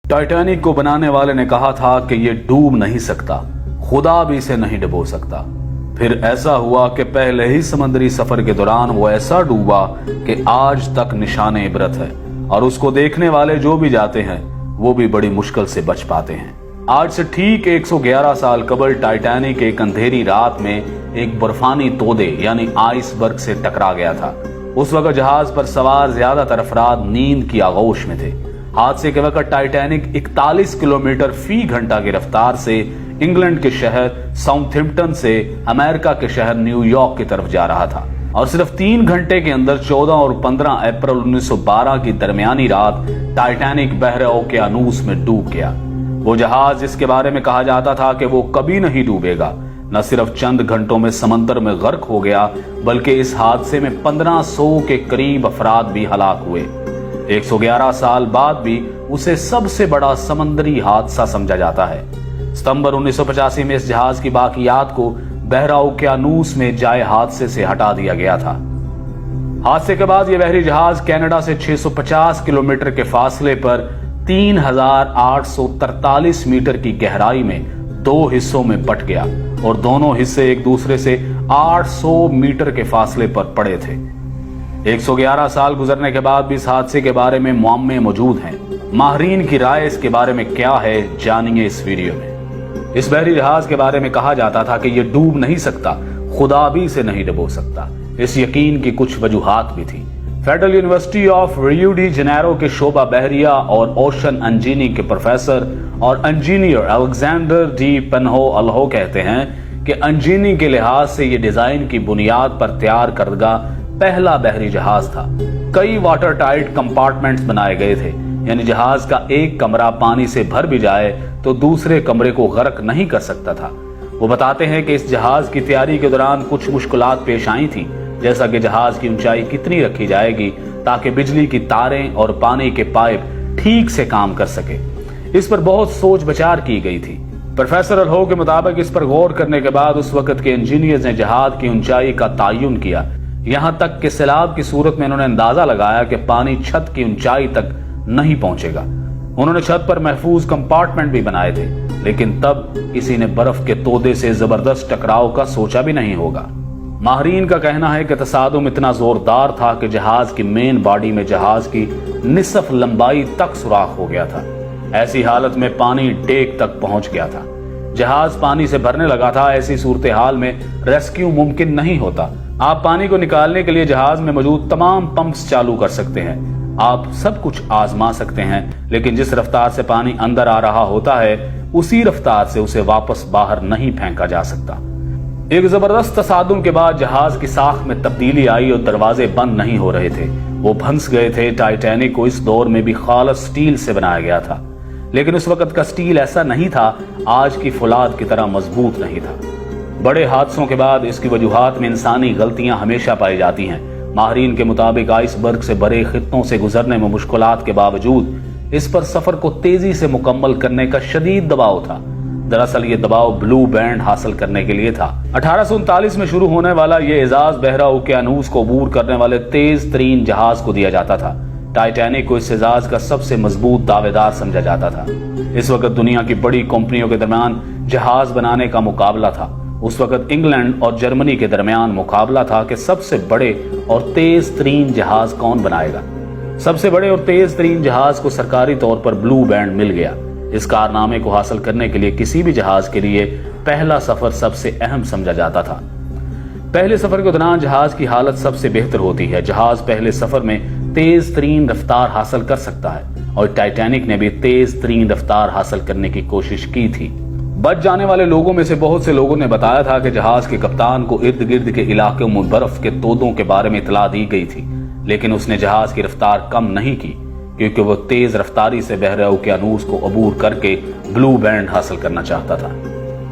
Titanic को बनाने वाले ने कहा था कि ये डूब नहीं सकता, खुदा भी इसे नहीं डुबो सकता। फिर ऐसा हुआ कि पहले ही समुद्री सफर के दौरान वो ऐसा डूबा कि आज तक निशाने इबरत है और उसको देखने वाले जो भी जाते हैं वो भी बड़ी मुश्किल से बच पाते हैं। आज से ठीक 111 साल कबल टाइटैनिक एक अंधेरी रात में एक बर्फानी तोदे यानी आइसबर्ग से टकरा गया था। उस वक्त जहाज पर सवार ज्यादातर अफराद नींद की आगोश में थे। हादसे के वक्त टाइटैनिक 41 किलोमीटर फी घंटा की रफ्तार से इंग्लैंड के शहर साउथहैम्पटन से अमेरिका के शहर न्यूयॉर्क की तरफ जा रहा था और सिर्फ 3 घंटे के अंदर 14 और 15 अप्रैल 1912 की दरमियानी रात टाइटैनिक बहरे ओकेयानूस में डूब गया। वो जहाज जिसके बारे में कहा जाता था कि वो कभी नहीं डूबेगा, न सिर्फ चंद घंटों में समंदर में गर्क हो गया बल्कि इस हादसे में 1500 के करीब अफराद भी हलाक हुए। 111 साल बाद भी उसे सबसे बड़ा समंदरी हादसा समझा जाता है। सितंबर 1985 में इस जहाज की बाकियात को बहरा ओकेयानूस में जाए हादसे से हटा दिया गया था। हादसे के बाद यह बहरी जहाज कनाडा से 650 किलोमीटर के फासले पर 3843 मीटर की गहराई में 2 हिस्सों में बट गया और दोनों हिस्से एक दूसरे से 800 मीटर के फासले पर पड़े थे। 111 साल गुजरने के बाद भी इस हादसे के बारे में मुअम्मे मौजूद हैं। माहिरीन की राय इसके बारे में क्या है, जानिए इस वीडियो में। इस बहरी जहाज के बारे में कहा जाता था कि यह डूब नहीं सकता, खुदा भी इसे नहीं डुबो सकता। इस यकीन की कुछ वजूहात भी थी। Federal university of Rio de Janeiro के शोबा बहरिया और ओशन इंजीनियरिंग के प्रोफेसर और इंजीनियर अलेक्जेंडर डी पेन्हो अल्हो कहते हैं कि इंजीनियरिंग के लिहाज से यह डिजाइन की बुनियाद पर तैयार करदा पहला बहरी जहाज था। कई वाटर टाइट कंपार्टमेंट्स बनाए गए थे, यानी जहाज का एक कमरा पानी से भर भी जाए तो दूसरे कमरे को गर्क नहीं कर सकता था। वो बताते हैं कि इस जहाज की तैयारी के दौरान कुछ मुश्किलात पेश आई थी, जैसा कि जहाज की ऊंचाई कितनी रखी जाएगी ताकि बिजली की तारें और पानी के पाइप ठीक से काम कर सके। इस पर बहुत सोच विचार की गई थी। प्रोफेसर अल्हो के मुताबिक इस पर गौर करने के बाद उस वक्त के इंजीनियर्स ने जहाज की ऊंचाई का तयन किया। यहां तक कि सैलाब की सूरत में इन्होंने अंदाजा लगाया कि पानी छत की ऊंचाई तक नहीं पहुंचेगा। उन्होंने छत पर महफूज कंपार्टमेंट भी बनाए थे, लेकिन तब किसी ने बर्फ के तोदे से जबरदस्त टकराव का सोचा भी नहीं होगा। माहिरीन का कहना है कि तसादुम इतना जोरदार था कि जहाज की मेन बॉडी में जहाज की निसफ लंबाई तक सुराख हो गया था। ऐसी हालत में पानी डेक तक पहुंच गया था। जहाज पानी से भरने लगा था। ऐसी सूरत हाल में रेस्क्यू मुमकिन नहीं होता। आप पानी को निकालने के लिए जहाज में मौजूद तमाम पंप्स चालू कर सकते हैं, आप सब कुछ आजमा सकते हैं, लेकिन जिस रफ्तार से पानी अंदर आ रहा होता है उसी रफ्तार से उसे वापस बाहर नहीं फेंका जा सकता। एक जबरदस्त तसादुम के बाद जहाज की साख में तब्दीली आई और दरवाजे बंद नहीं हो रहे थे, वो भंस गए थे। टाइटैनिक को इस दौर में भी खालस स्टील से बनाया गया था, लेकिन उस वक्त का स्टील ऐसा नहीं था, आज की फुलाद की तरह मजबूत नहीं था। बड़े हादसों के बाद इसकी वजूहात में इंसानी गलतियां हमेशा पाई जाती हैं। माहिरीन के मुताबिक आइसबर्ग से भरे खित्तों से गुजरने में मुश्किलात के बावजूद इस पर सफर को तेजी से मुकम्मल करने का शदीद दबाव था। दरअसल ये दबाव ब्लू बैंड हासिल करने के लिए था। 1839 में शुरू होने वाला ये एजाज बहरा ओकेयानूस को अबूर करने वाले तेज तरीन जहाज को दिया जाता था। टाइटैनिक को इस एजाज का सबसे मजबूत दावेदार समझा जाता था। इस वक्त दुनिया की बड़ी कंपनियों के दरमियान जहाज बनाने का मुकाबला था। उस वक्त इंग्लैंड और जर्मनी के दरमियान मुकाबला था कि सबसे बड़े और तेज तरीन जहाज कौन बनाएगा। सबसे बड़े और तेज तरीन जहाज को सरकारी तौर पर ब्लू बैंड मिल गया। इस कारनामे को हासिल करने के लिए किसी भी जहाज के लिए पहला सफर सबसे अहम समझा जाता था। पहले सफर के दौरान जहाज की हालत सबसे बेहतर होती है। जहाज पहले सफर में तेज तरीन रफ्तार हासिल कर सकता है और टाइटैनिक ने भी तेज तरीन रफ्तार हासिल करने की कोशिश की थी। बच जाने वाले लोगों में से बहुत से लोगों ने बताया था कि जहाज के कप्तान को इर्द गिर्द के इलाके में बर्फ के तोदों के बारे में इतला दी गई थी, लेकिन उसने जहाज की रफ्तार कम नहीं की क्योंकि वो तेज रफ्तारी से बहरे ओकेयानूस को अबूर करके ब्लू बैंड हासिल करना चाहता था।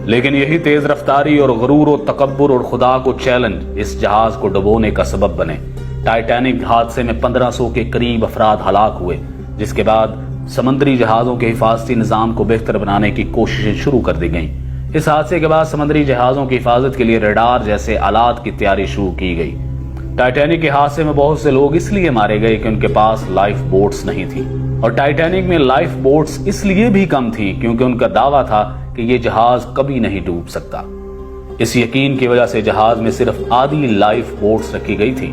लेकिन यही तेज रफ्तारी और गरूर और तकब्बुर और खुदा को चैलेंज इस जहाज को डुबोने का सबब बने। टाइटैनिक हादसे में 1500 के करीब अफराद हलाक हुए, जिसके बाद समंदरी जहाजों के हिफाजती निजाम को बेहतर बनाने की कोशिशें शुरू कर दी गईं। इस हादसे के बाद समंदरी जहाजों की हिफाजत के लिए रडार जैसे आलात की तैयारी शुरू की गई। टाइटैनिक के हादसे में बहुत से लोग इसलिए मारे गए कि उनके पास लाइफ बोट्स नहीं थी, और टाइटैनिक में लाइफ बोट्स इसलिए भी कम थी क्योंकि उनका दावा था कि ये जहाज कभी नहीं डूब सकता। इस यकीन की वजह से जहाज में सिर्फ आधी लाइफ बोट्स रखी गई थी।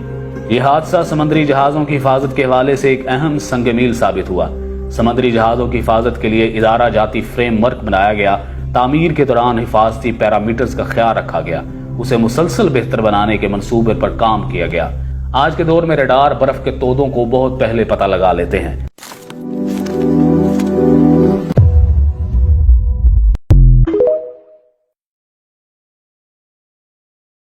यह हादसा समुद्री जहाजों की हिफाजत के हवाले से एक अहम संग मील साबित हुआ। समुद्री जहाजों की हिफाजत के लिए इदारा जाती फ्रेमवर्क बनाया गया। तामीर के दौरान हिफाजती पैरामीटर्स का ख्याल रखा गया। उसे मुसलसल बेहतर बनाने के मंसूबे पर काम किया गया। आज के दौर में रडार बर्फ के तोदों को बहुत पहले पता लगा लेते हैं।